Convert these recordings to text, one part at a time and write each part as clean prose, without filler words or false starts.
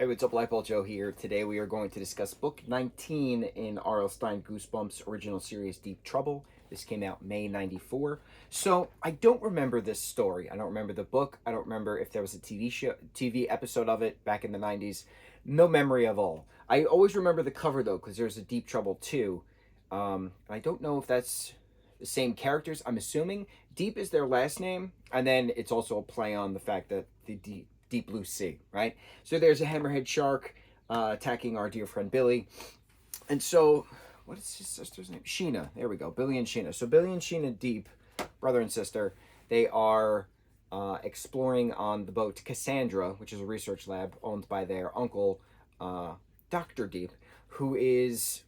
Hey, what's up, lightboltjoe here. Today we are going to discuss book 19 in R.L. Stine Goosebumps original series, Deep Trouble. This came out May 94. So I don't remember this story. I don't remember the book. I don't remember if there was a TV episode of it back in the 90s. No memory of all. I always remember the cover though, because there's a Deep Trouble 2. I don't know if that's the same characters. I'm assuming Deep is their last name, and then it's also a play on the fact that the deep blue sea, right? So there's a hammerhead shark attacking our dear friend Billy. And so, what is his sister's name? Sheena. There we go. Billy and Sheena. So Billy and Sheena Deep, brother and sister, they are exploring on the boat Cassandra, which is a research lab owned by their uncle, Dr. Deep, who is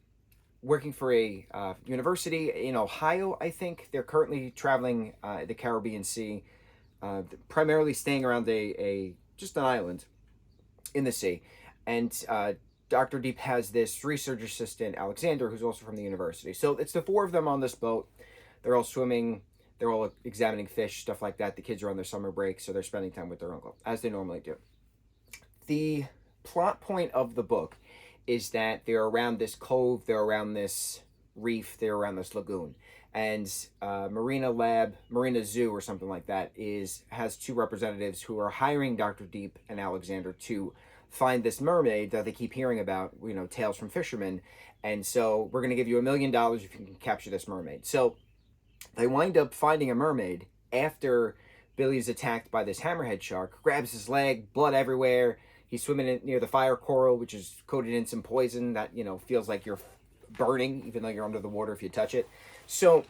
working for a university in Ohio, I think. They're currently traveling the Caribbean Sea, primarily staying around just an island in the sea. And Dr. Deep has this research assistant, Alexander, who's also from the university. So it's the four of them on this boat. They're all swimming. They're all examining fish, stuff like that. The kids are on their summer break, so they're spending time with their uncle, as they normally do. The plot point of the book is that they're around this cove, they're around this reef, they're around this lagoon. And Marina Zoo or something like that has two representatives who are hiring Dr. Deep and Alexander to find this mermaid that they keep hearing about, tales from fishermen. And so we're going to give you $1 million if you can capture this mermaid. So they wind up finding a mermaid after Billy's attacked by this hammerhead shark, grabs his leg, blood everywhere. He's swimming near the fire coral, which is coated in some poison that, feels like you're burning, even though you're under the water if you touch it. So,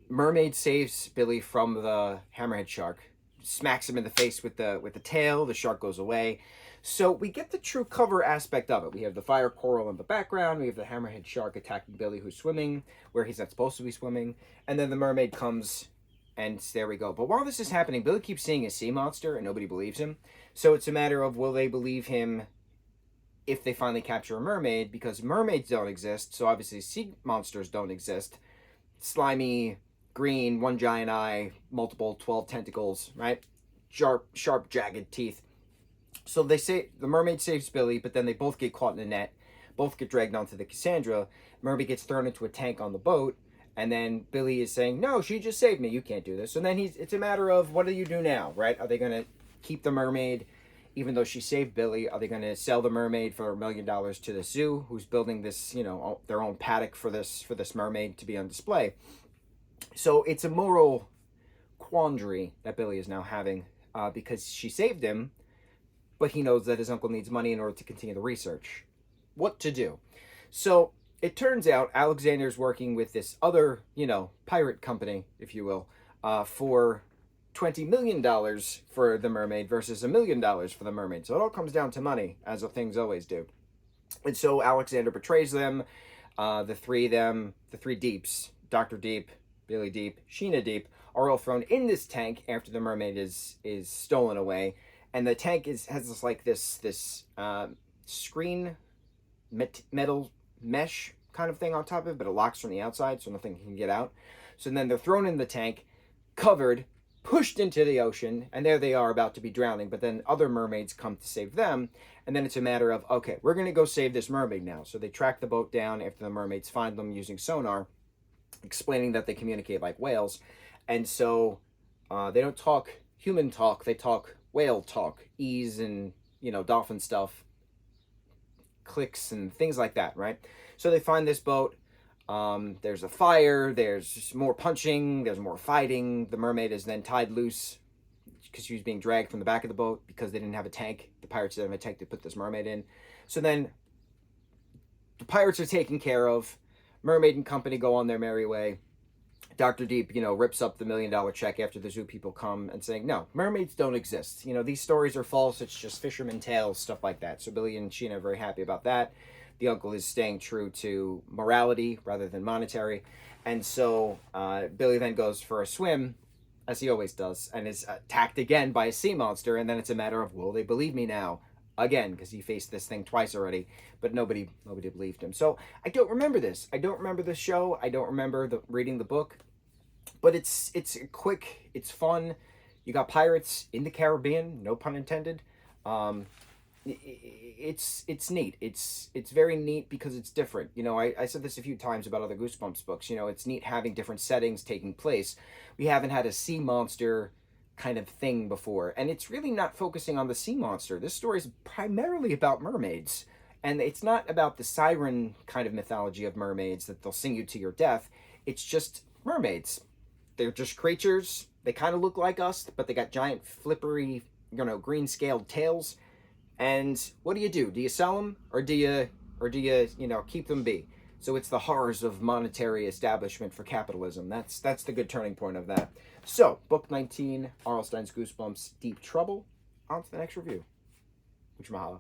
mermaid saves Billy from the hammerhead shark, smacks him in the face with the tail. The shark goes away. So we get the true cover aspect of it. We have the fire coral in the background. We have the hammerhead shark attacking Billy, who's swimming where he's not supposed to be swimming. And then the mermaid comes, and there we go. But while this is happening, Billy keeps seeing a sea monster, and nobody believes him. So it's a matter of, will they believe him if they finally capture a mermaid, because mermaids don't exist, so obviously sea monsters don't exist. Slimy, green, one giant eye, multiple 12 tentacles, right? Sharp, jagged teeth. So they say the mermaid saves Billy, but then they both get caught in a net, both get dragged onto the Cassandra. Mermaid gets thrown into a tank on the boat, and then Billy is saying, no, she just saved me, you can't do this. So then it's a matter of, what do you do now, right? Are they going to keep the mermaid even though she saved Billy? Are they going to sell the mermaid for $1 million to the zoo, who's building this, their own paddock for this mermaid to be on display? So it's a moral quandary that Billy is now having, because she saved him, but he knows that his uncle needs money in order to continue the research. What to do? So it turns out Alexander's working with this other, pirate company, if you will, for $20 million for the mermaid versus $1 million for the mermaid. So it all comes down to money, as things always do. And so Alexander betrays them. The three Deeps, Dr. Deep, Billy Deep, Sheena Deep, are all thrown in this tank after the mermaid is stolen away. And the tank has this screen metal mesh kind of thing on top of it, but it locks from the outside so nothing can get out. So then they're thrown in the tank, covered, pushed into the ocean, and there they are about to be drowning. But then other mermaids come to save them, and then it's a matter of, okay, we're going to go save this mermaid now. So they track the boat down after the mermaids find them using sonar, explaining that they communicate like whales. And so they don't talk human talk, they talk whale talk, ease and, dolphin stuff, clicks and things like that, right? So they find this boat. There's a fire, there's more punching, there's more fighting. The mermaid is then tied loose because she was being dragged from the back of the boat because they didn't have a tank. The pirates didn't have a tank to put this mermaid in. So then the pirates are taken care of. Mermaid and company go on their merry way. Dr. Deep, rips up the $1 million check after the zoo people come and saying, no, mermaids don't exist. These stories are false. It's just fisherman tales, stuff like that. So Billy and Sheena are very happy about that. The uncle is staying true to morality rather than monetary. And so Billy then goes for a swim, as he always does, and is attacked again by a sea monster. And then it's a matter of, will they believe me now? Again, because he faced this thing twice already, but nobody believed him. So I don't remember this. I don't remember the show. I don't remember reading the book. But it's quick. It's fun. You got pirates in the Caribbean, no pun intended. it's neat. It's very neat because it's different. I said this a few times about other Goosebumps books. It's neat having different settings taking place. We haven't had a sea monster kind of thing before, and it's really not focusing on the sea monster. This story is primarily about mermaids, and it's not about the siren kind of mythology of mermaids that they'll sing you to your death. It's just mermaids. They're just creatures. They kind of look like us, but they got giant flippery, green scaled tails. And what do? Do you sell them, or do you keep them be? So it's the horrors of monetary establishment for capitalism. That's the good turning point of that. So, book 19, R.L. Stine's Goosebumps, Deep Trouble. On to the next review. Mucho mahalo.